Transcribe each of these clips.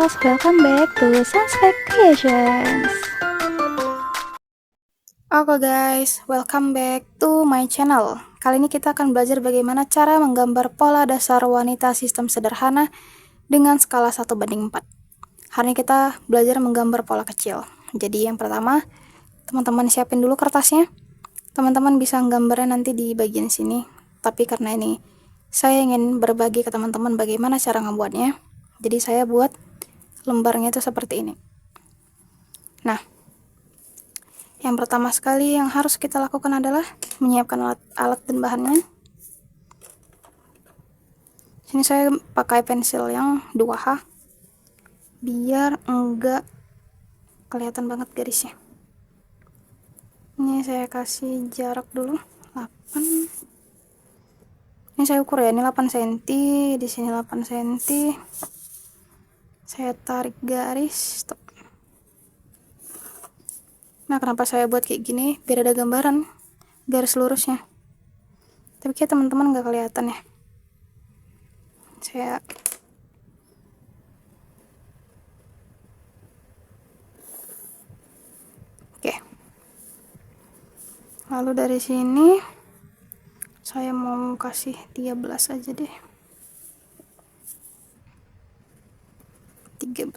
girls, welcome back to Sunspec Creations. Oke guys, welcome back to my channel. Kali ini kita akan belajar bagaimana cara menggambar pola dasar wanita sistem sederhana dengan skala 1:4. Hari ini kita belajar menggambar pola kecil. Jadi yang pertama, teman-teman siapin dulu kertasnya. Teman-teman bisa gambarnya nanti di bagian sini. Tapi karena ini saya ingin berbagi ke teman-teman bagaimana cara ngebuatnya. Jadi saya buat lembarnya itu seperti ini. Nah, yang pertama sekali yang harus kita lakukan adalah menyiapkan alat dan bahannya. Sini saya pakai pensil yang 2H biar enggak kelihatan banget garisnya. Ini saya kasih jarak dulu 8. Ini saya ukur ya, ini 8 cm, di sini 8 cm. Saya tarik garis, stop. Nah, kenapa saya buat kayak gini? Biar ada gambaran garis lurusnya. Tapi kayak teman-teman nggak kelihatan ya. Saya oke. Lalu dari sini saya mau kasih 13 aja deh. 13.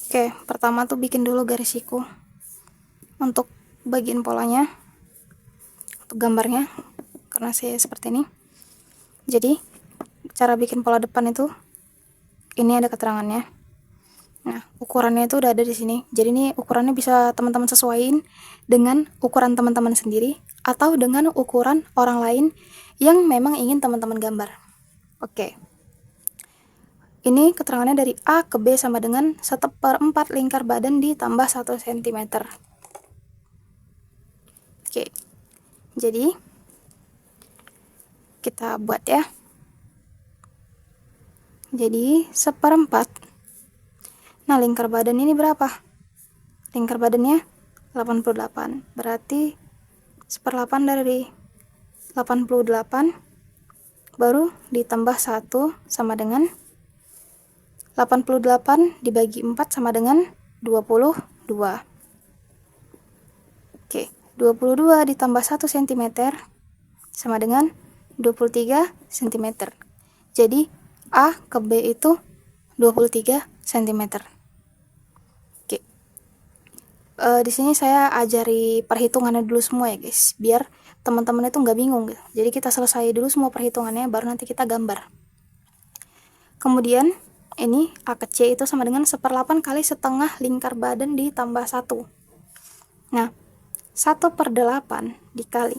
Oke, pertama tuh bikin dulu garis siku untuk bagian polanya, untuk gambarnya, karena saya seperti ini. Jadi cara bikin pola depan itu ini ada keterangannya. Nah, ukurannya itu udah ada di sini. Jadi ini ukurannya bisa teman-teman sesuaiin dengan ukuran teman-teman sendiri atau dengan ukuran orang lain yang memang ingin teman-teman gambar. Oke. Ini keterangannya dari A ke B sama dengan 1/4 lingkar badan ditambah 1 cm. Oke. Jadi kita buat ya. Jadi 1/4. Nah, lingkar badan ini berapa? Lingkar badannya 88. Berarti 1/8 dari 88 baru ditambah 1 sama dengan 88 dibagi 4 sama dengan 22. Oke, 22 ditambah 1 cm sama dengan 23 cm. Jadi A ke B itu 23 cm. Oke. Di sini saya ajari perhitungannya dulu semua ya guys, biar teman-teman itu nggak bingung gitu. Jadi kita selesai dulu semua perhitungannya, baru nanti kita gambar. Kemudian ini A ke C itu sama dengan 1/8 kali setengah lingkar badan ditambah 1. Nah, 1/8 dikali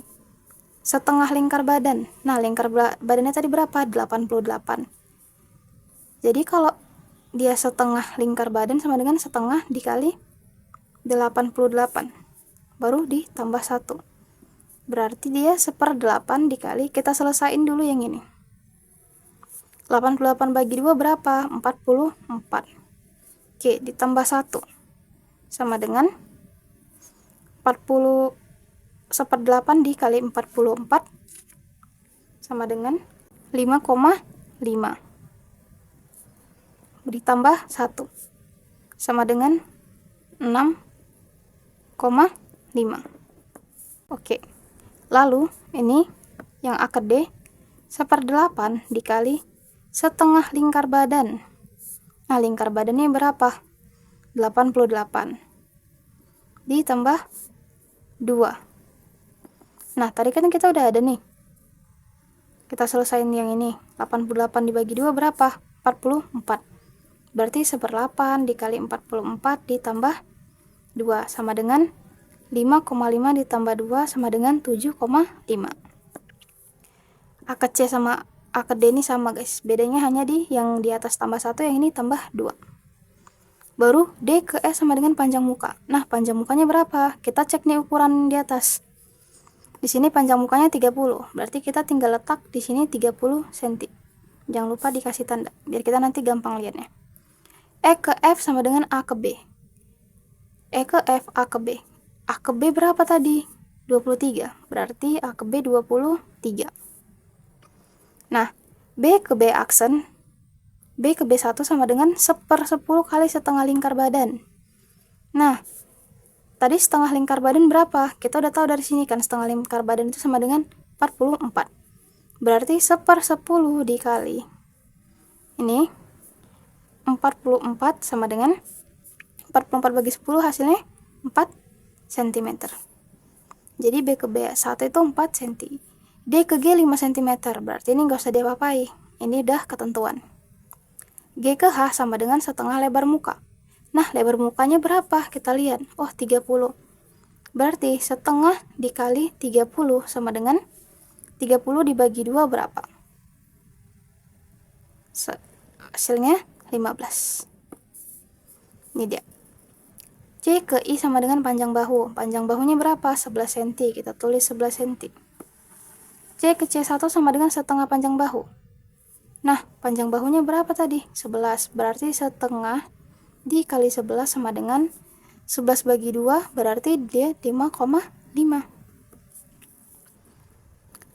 setengah lingkar badan. Nah, lingkar badannya tadi berapa? 88. Jadi kalau dia setengah lingkar badan sama dengan setengah dikali 88, baru ditambah 1. Berarti dia 1/8 dikali, kita selesain dulu yang ini. 88 bagi 2 berapa? 44. Oke, ditambah 1 sama dengan 40. 1/8 dikali 44 sama dengan 5,5. Ditambah 1 sama dengan 6,5. Oke. Lalu ini yang A ke D 1/8 dikali setengah lingkar badan. Nah, lingkar badannya berapa? 88 ditambah 2. Nah, tadi kan kita udah ada nih. Kita selesain yang ini. 88 dibagi 2 berapa? 44. Berarti 1/8 dikali 44 ditambah 2 sama dengan 5,5 ditambah 2 sama dengan 7,5. A ke C sama A ke D ini sama guys. Bedanya hanya di yang di atas tambah 1, yang ini tambah 2. Baru D ke E sama dengan panjang muka. Nah, panjang mukanya berapa? Kita cek nih ukuran di atas. Di sini panjang mukanya 30. Berarti kita tinggal letak di sini 30 cm. Jangan lupa dikasih tanda biar kita nanti gampang lihatnya. E ke F sama dengan A ke B. E ke F, A ke B. A ke B berapa tadi? 23. Berarti A ke B 23. Nah, B ke B aksen, B ke B1 sama dengan 1/10 kali setengah lingkar badan. Nah, tadi setengah lingkar badan berapa? Kita udah tahu dari sini kan, setengah lingkar badan itu sama dengan 44. Berarti 1/10 dikali ini 44 sama dengan 44 bagi 10 hasilnya 4 cm. Jadi B ke B1 itu 4 cm. D ke G 5 cm. Berarti ini nggak usah diapa-apai. Ini udah ketentuan. G ke H sama dengan setengah lebar muka. Nah, lebar mukanya berapa? Kita lihat. Oh, 30. Berarti setengah dikali 30 sama dengan 30 dibagi 2 berapa? Hasilnya 15. Ini dia. C ke I sama dengan panjang bahu. Panjang bahunya berapa? 11 cm. Kita tulis 11 cm. C ke C1 sama dengan setengah panjang bahu. Nah, panjang bahunya berapa tadi? 11. Berarti setengah dikali 11 sama dengan 11 bagi 2, berarti dia 5,5.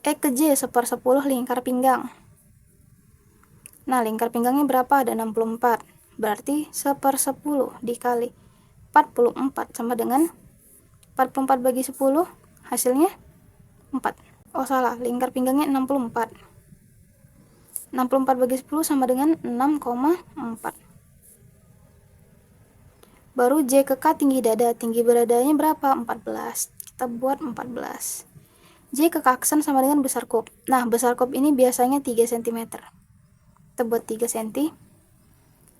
E ke J 1/10 lingkar pinggang. Nah, lingkar pinggangnya berapa? Ada 64. Berarti 1/10 dikali 44 sama dengan 44 bagi 10, hasilnya 4. Oh, salah, lingkar pinggangnya 64. 64 bagi 10 sama dengan 6,4. Baru J ke K tinggi dada. Tinggi dadanya berapa? 14. Kita buat 14. J ke K aksen sama dengan besar kup. Nah, besar kup ini biasanya 3 cm. Kita buat 3 cm.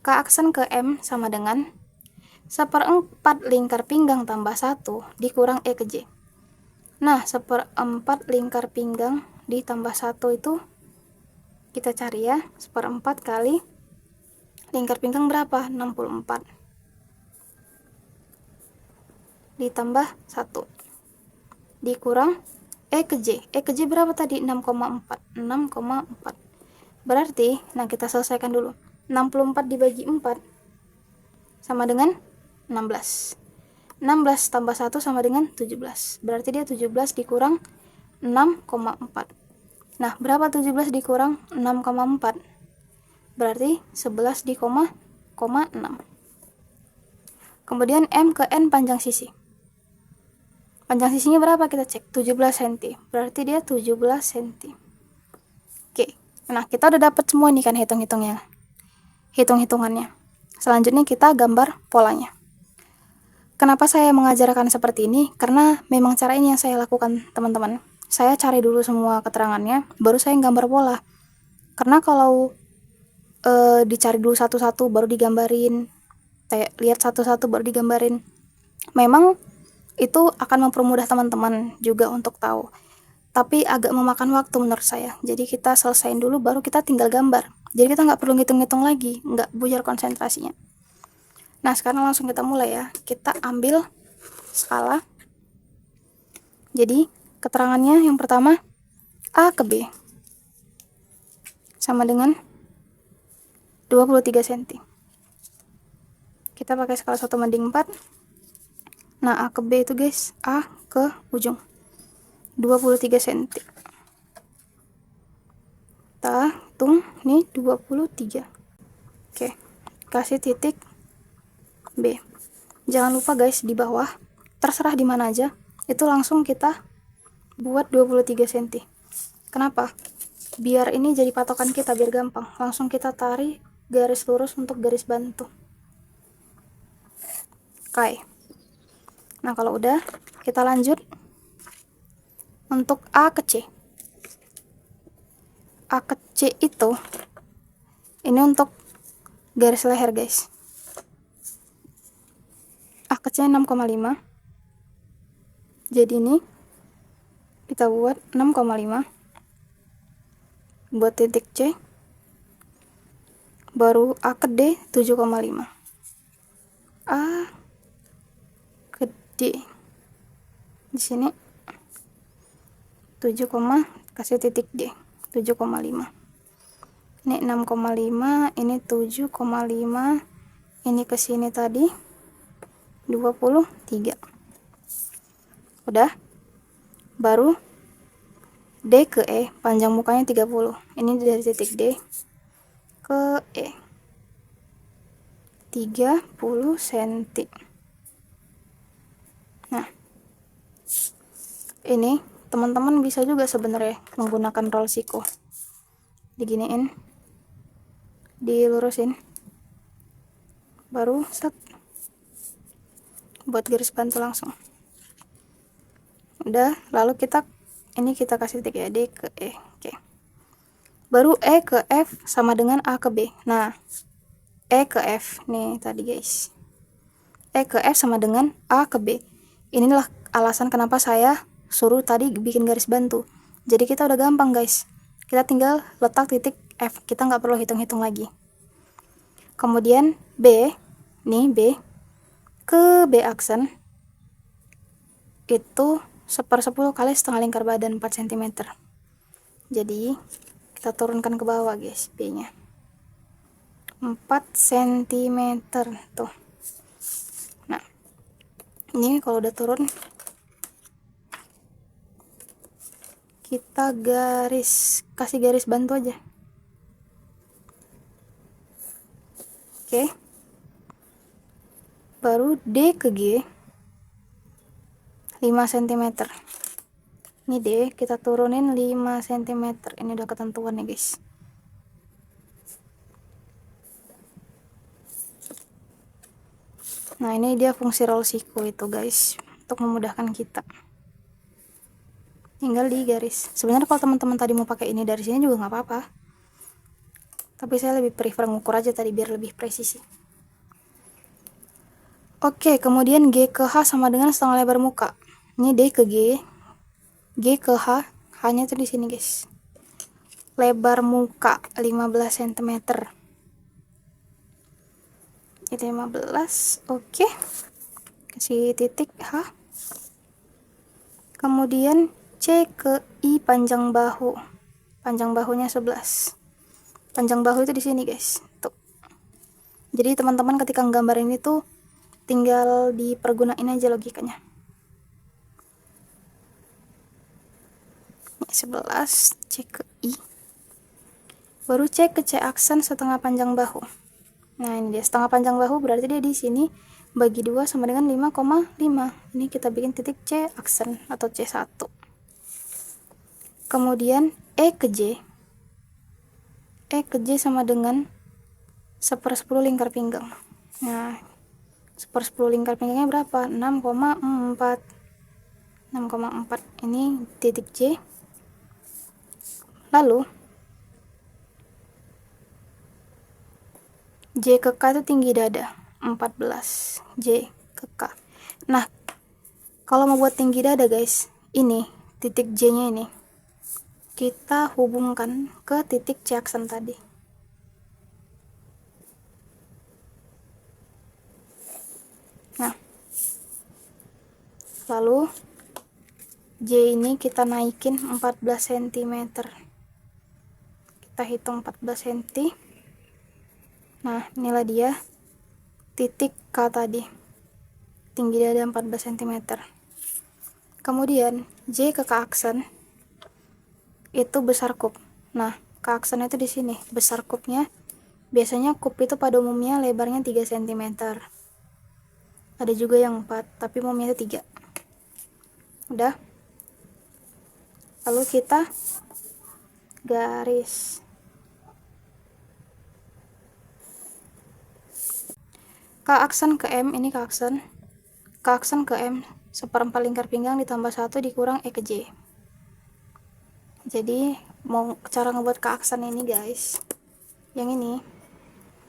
K aksen ke M sama dengan 1/4 lingkar pinggang tambah 1 dikurang E ke J. Nah, 1/4 lingkar pinggang ditambah 1 itu kita cari ya. 1/4 kali lingkar pinggang berapa? 64. Ditambah 1 dikurang E ke J. E ke J berapa tadi? 6,4. 6,4. Berarti, nah kita selesaikan dulu. 64 dibagi 4 sama dengan 16. 16 tambah 1 sama dengan 17. Berarti dia 17 dikurang 6,4. Nah, berapa 17 dikurang 6,4? Berarti 11 di 6. Kemudian M ke N panjang sisi. Panjang sisinya berapa? Kita cek. 17 cm. Berarti dia 17 cm. Oke. Nah, kita udah dapat semua nih kan hitung-hitungannya. Selanjutnya kita gambar polanya. Kenapa saya mengajarkan seperti ini? Karena memang cara ini yang saya lakukan, teman-teman. Saya cari dulu semua keterangannya, baru saya gambar pola. Karena kalau dicari dulu satu-satu baru digambarin, lihat satu-satu baru digambarin, memang itu akan mempermudah teman-teman juga untuk tahu, tapi agak memakan waktu menurut saya. Jadi kita selesaiin dulu baru kita tinggal gambar, jadi kita nggak perlu ngitung-ngitung lagi, nggak buyar konsentrasinya. Nah, sekarang langsung kita mulai ya. Kita ambil skala. Jadi keterangannya yang pertama, A ke B sama dengan 23 cm. Kita pakai skala 1/4. Nah, A ke B itu guys, A ke ujung 23 cm. Kita hitung nih 23. Oke, kasih titik B. Jangan lupa guys, di bawah, terserah di mana aja, itu langsung kita buat 23 cm. Kenapa? Biar ini jadi patokan kita, biar gampang. Langsung kita tarik garis lurus untuk garis bantu. Oke. Nah, kalau udah, kita lanjut untuk A ke C. A ke C itu, ini untuk garis leher guys. A ke C 6,5. Jadi ini kita buat 6,5. Buat titik C. Baru A ke D 7,5. A ke D. Di sini 7, kasih titik D 7,5. Ini 6,5, ini 7,5, ini ke sini tadi 23. Udah. Baru D ke E, panjang mukanya 30. Ini dari titik D ke E, 30 cm. Nah, ini teman-teman bisa juga sebenarnya menggunakan roll siku. Diginiin, dilurusin, baru set, buat garis bantu langsung. Udah, lalu kita kasih titik ya, D ke E. Oke. Baru E ke F sama dengan A ke B. Nah, E ke F nih tadi guys. E ke F sama dengan A ke B. Inilah alasan kenapa saya suruh tadi bikin garis bantu. Jadi kita udah gampang guys. Kita tinggal letak titik F. Kita nggak perlu hitung-hitung lagi. Kemudian B, nih B ke B aksen itu 1/10 kali setengah lingkar badan 4 cm. Jadi kita turunkan ke bawah guys, B nya 4 cm tuh. Nah, ini kalau udah turun, kita kasih garis bantu aja. Oke. Baru D ke G 5 cm. Ini D kita turunin 5 cm. Ini udah ketentuan nih guys. Nah, ini dia fungsi roll siku itu guys, untuk memudahkan kita. Tinggal di garis. Sebenarnya kalau teman-teman tadi mau pakai ini dari sini juga nggak apa-apa. Tapi saya lebih prefer ngukur aja tadi biar lebih presisi. Oke, kemudian G ke H sama dengan setengah lebar muka. Ini D ke G, G ke H, H-nya tuh di sini guys. Lebar muka 15 cm. Itu 15. Oke. Kasih titik H. Kemudian C ke I panjang bahu. Panjang bahunya 11. Panjang bahu itu di sini guys. Tuh. Jadi teman-teman ketika nggambar ini tuh tinggal dipergunain aja logikanya. 11 C ke I. Baru C ke C aksen setengah panjang bahu. Nah, ini dia setengah panjang bahu, berarti dia di sini bagi 2 sama dengan 5,5. Ini kita bikin titik C aksen atau C1. Kemudian E ke J. E ke J sama dengan 1/10 lingkar pinggang. Nah, 1/10 lingkar pinggangnya berapa? 6,4. 6,4. Ini titik J. Lalu J ke K itu tinggi dada 14. J ke K. Nah, kalau mau buat tinggi dada guys, ini titik J nya ini kita hubungkan ke titik C aksen tadi. Nah, lalu J ini kita naikin 14 cm. Kita hitung 14 cm. Nah, inilah dia titik K tadi. Tinggi dada 14 cm. Kemudian J ke K aksen itu besar kup. Nah, K aksen itu di sini, besar kupnya. Biasanya kup itu pada umumnya lebarnya 3 cm. Ada juga yang 4, tapi umumnya itu 3. Udah. Lalu kita garis. K aksen ke M, ini K aksen. K aksen ke M 1/4 lingkar pinggang ditambah 1 dikurang E ke J. Jadi mau cara ngebuat K aksen ini guys, yang ini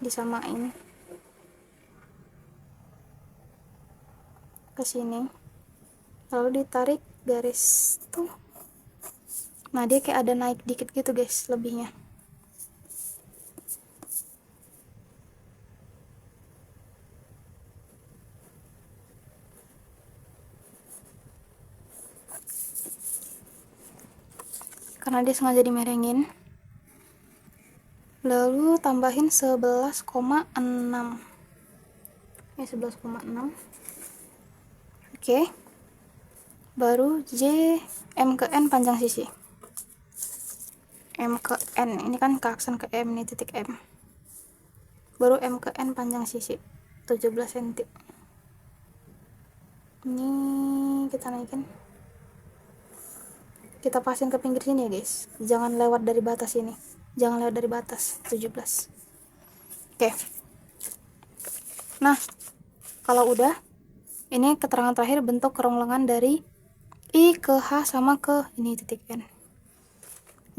disamain ke sini, lalu ditarik garis tuh. Nah, dia kayak ada naik dikit gitu guys, lebihnya. Karena dia sengaja dimerengin. Lalu tambahin 11,6. Ya, 11,6. Oke. Baru J M ke N panjang sisi. M ke N, ini kan ke aksen ke M nih, titik M, baru M ke N panjang sisi 17 cm. Ini kita naikin, kita pasin ke pinggir sini ya guys, jangan lewat dari batas ini, jangan lewat dari batas 17. Oke, nah kalau udah, ini keterangan terakhir bentuk kerong lengan dari I ke H sama ke ini titik N.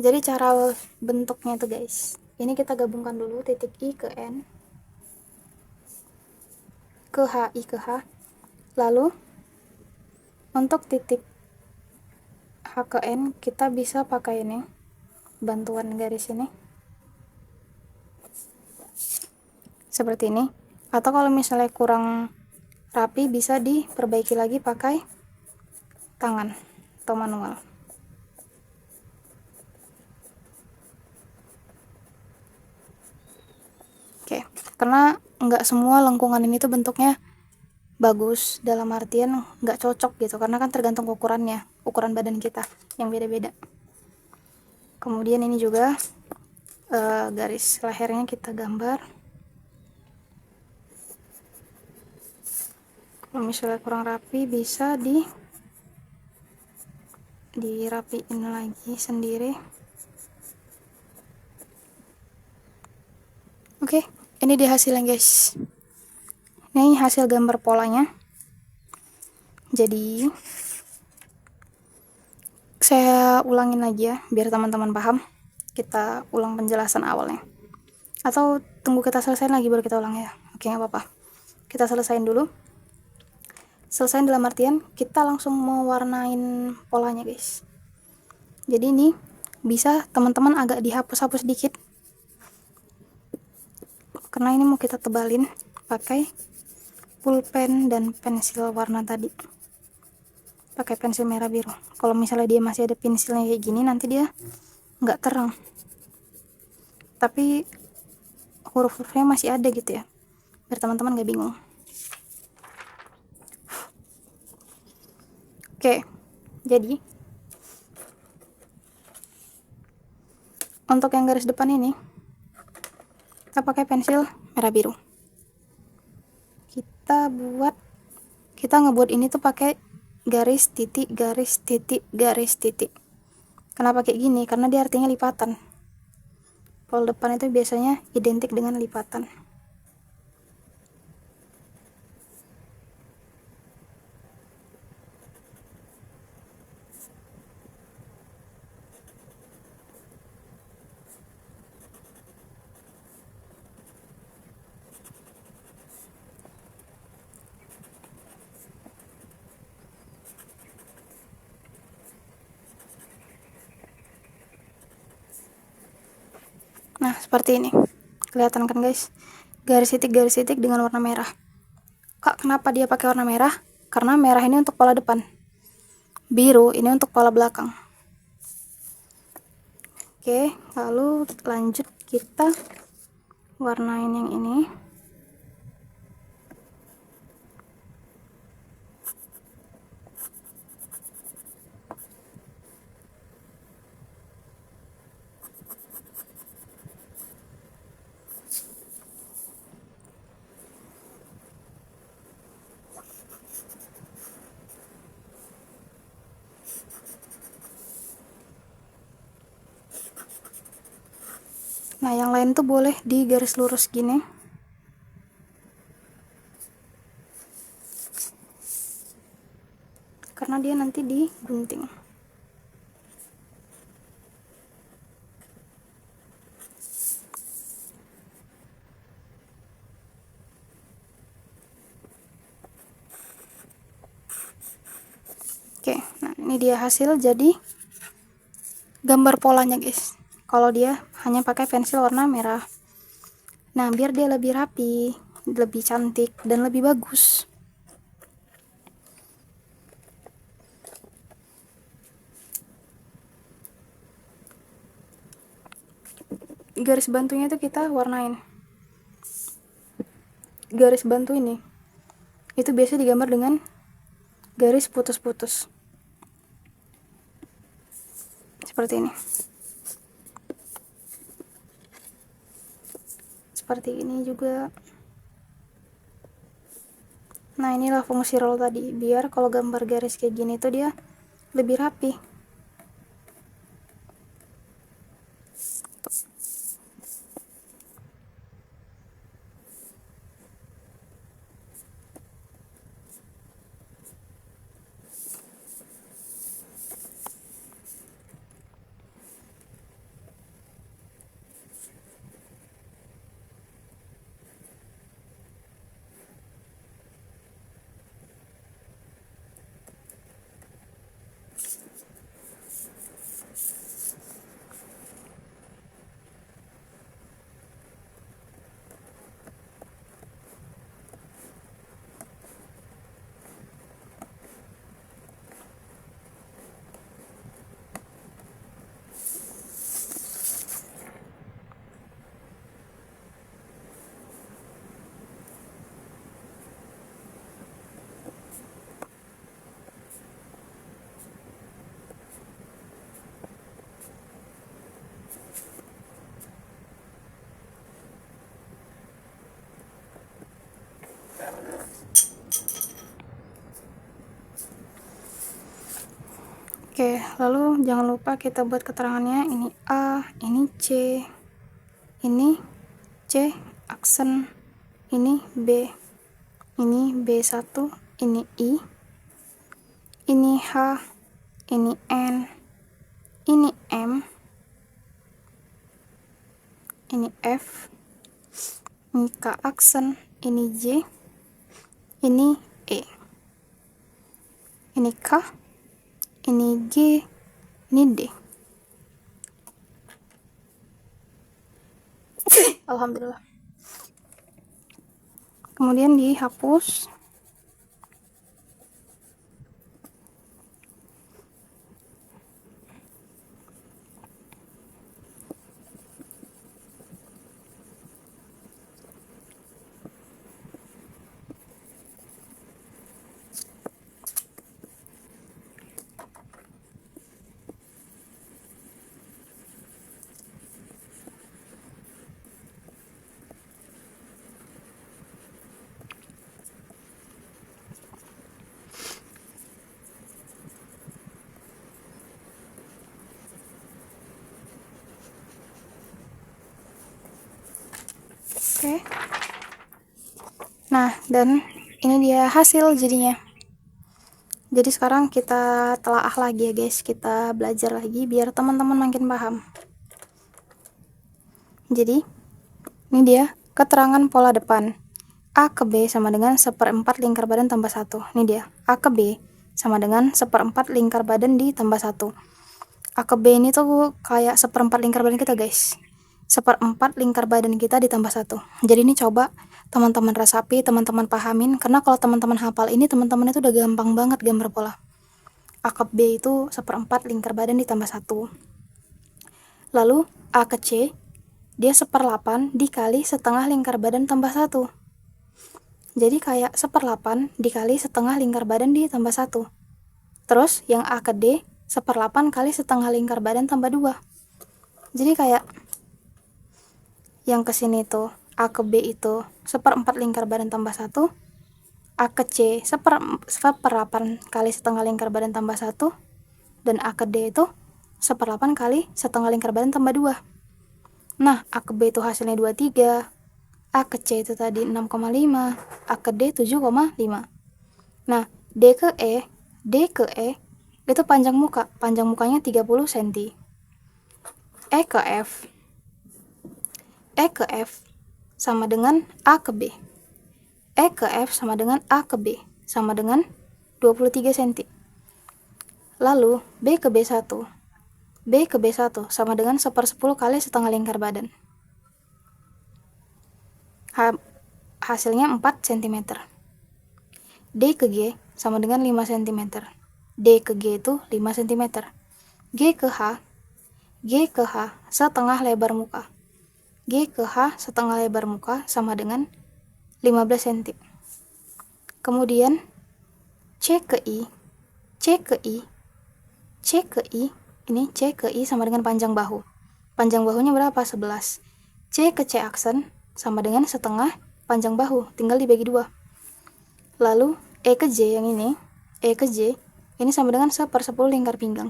Jadi cara bentuknya tuh guys, ini kita gabungkan dulu titik I ke N ke H, I ke H, lalu untuk titik H ke N kita bisa pakai ini bantuan garis ini seperti ini, atau kalau misalnya kurang rapi bisa diperbaiki lagi pakai tangan atau manual. Oke, karena nggak semua lengkungan ini tuh bentuknya bagus, dalam artian nggak cocok gitu, karena kan tergantung ukurannya, ukuran badan kita yang beda-beda. Kemudian ini juga garis lehernya kita gambar. Kalau misalnya kurang rapi bisa dirapiin lagi sendiri. Oke, ini dia hasilnya guys. Ini hasil gambar polanya. Jadi saya ulangin lagi ya biar teman-teman paham. Kita ulang penjelasan awalnya, atau tunggu kita selesaiin lagi baru kita ulang ya. Oke, nggak apa-apa, kita selesaiin dulu. Selesaiin dalam artian kita langsung mewarnain polanya guys. Jadi ini bisa teman-teman agak dihapus-hapus dikit, karena ini mau kita tebalin pakai pulpen dan pensil warna tadi, pakai pensil merah biru. Kalau misalnya dia masih ada pensilnya kayak gini, nanti dia nggak terang, tapi huruf-hurufnya masih ada gitu ya, biar teman-teman nggak bingung. Oke, jadi untuk yang garis depan ini kita pakai pensil merah biru. Kita ngebuat ini tuh pakai garis titik garis titik garis titik. Kenapa kayak gini? Karena dia artinya lipatan. Pol depan itu biasanya identik dengan lipatan. Nah, seperti ini. Kelihatan kan guys? Garis titik dengan warna merah. Kak, kenapa dia pakai warna merah? Karena merah ini untuk pola depan, biru ini untuk pola belakang. Oke, lalu lanjut kita warnain yang ini. Nah, yang lain tuh boleh di garis lurus gini. Karena dia nanti digunting. Oke, nah ini dia hasil jadi gambar polanya guys. Kalau dia hanya pakai pensil warna merah. Nah, biar dia lebih rapi, lebih cantik, dan lebih bagus, garis bantunya itu kita warnain. Garis bantu ini itu biasa digambar dengan garis putus-putus seperti ini. seperti ini juga. Nah, inilah fungsi roll tadi, biar kalau gambar garis kayak gini tuh dia lebih rapi. Oke, lalu jangan lupa kita buat keterangannya. Ini A, ini C, ini C aksen, ini B, ini B1, ini I, ini H, ini N, ini M, ini F, ini K aksen, ini J, ini E, ini K, ini G, ini D. Alhamdulillah. Kemudian dihapus. Oke. Nah, dan ini dia hasil jadinya. Jadi sekarang kita telaah lagi ya guys, kita belajar lagi biar teman-teman makin paham. Jadi ini dia keterangan pola depan. A ke B sama dengan 1/4 lingkar badan tambah 1. Ini dia, A ke B sama dengan 1/4 lingkar badan ditambah 1. A ke B ini tuh kayak 1/4 lingkar badan kita guys. 1/4 lingkar badan kita ditambah 1. Jadi ini coba teman-teman resapi, teman-teman pahamin, karena kalau teman-teman hafal ini, teman-teman itu udah gampang banget gambar pola. A ke B itu 1/4 lingkar badan ditambah 1. Lalu A ke C, dia 1/8 dikali setengah lingkar badan tambah 1. Jadi kayak 1/8 dikali setengah lingkar badan ditambah 1. Terus yang A ke D, 1/8 kali setengah lingkar badan tambah 2. Jadi kayak yang kesini tuh A ke B itu 1/4 lingkar badan tambah 1, A ke C 1/8 kali setengah lingkar badan tambah 1, dan A ke D itu 1/8 kali setengah lingkar badan tambah 2. Nah, A ke B itu hasilnya 23, A ke C itu tadi 6,5, A ke D 7,5. Nah, D ke E itu panjang mukanya 30 cm. E ke F sama dengan A ke B. E ke F sama dengan A ke B sama dengan 23 cm. Lalu B ke B1 sama dengan 1/10 kali setengah lingkar badan. Hasilnya 4 cm. D ke G sama dengan 5 cm. D ke G itu 5 cm. G ke H setengah lebar muka. G ke H setengah lebar muka sama dengan 15 cm. Kemudian C ke I ini C ke I sama dengan panjang bahu. Panjang bahunya berapa? 11. C ke C aksen sama dengan setengah panjang bahu, tinggal dibagi 2. Lalu E ke J yang ini, E ke J ini sama dengan 1/10 lingkar pinggang.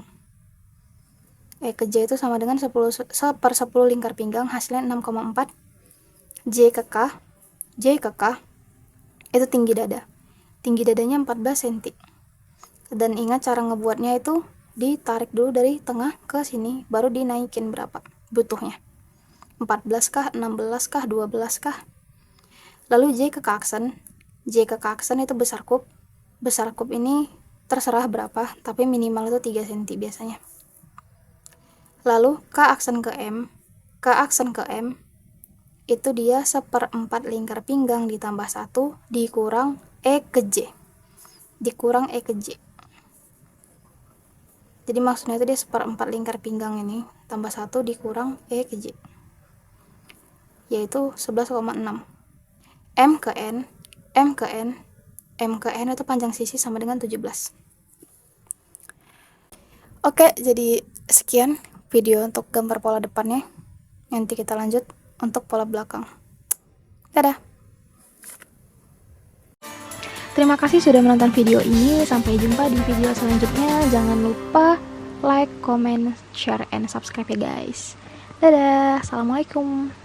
E ke J itu sama dengan 1/10 lingkar pinggang, hasilnya 6,4. J ke K itu tinggi dada. Tinggi dadanya 14 cm. Dan ingat cara ngebuatnya itu ditarik dulu dari tengah ke sini, baru dinaikin berapa butuhnya. 14 kah, 16 kah, 12 kah. Lalu J ke K aksen itu besar kup. Besar kup ini terserah berapa, tapi minimal itu 3 cm biasanya. Lalu K aksen ke M itu dia 1/4 lingkar pinggang ditambah 1 dikurang E ke J. Jadi maksudnya itu dia 1/4 lingkar pinggang ini tambah 1 dikurang E ke J, yaitu 11,6. M ke N itu panjang sisi sama dengan 17. Oke, jadi sekian video untuk gambar pola depannya. Nanti kita lanjut untuk pola belakang. Dadah. Terima kasih sudah menonton video ini. Sampai jumpa di video selanjutnya. Jangan lupa like, comment, share, and subscribe ya guys. Dadah. Assalamualaikum.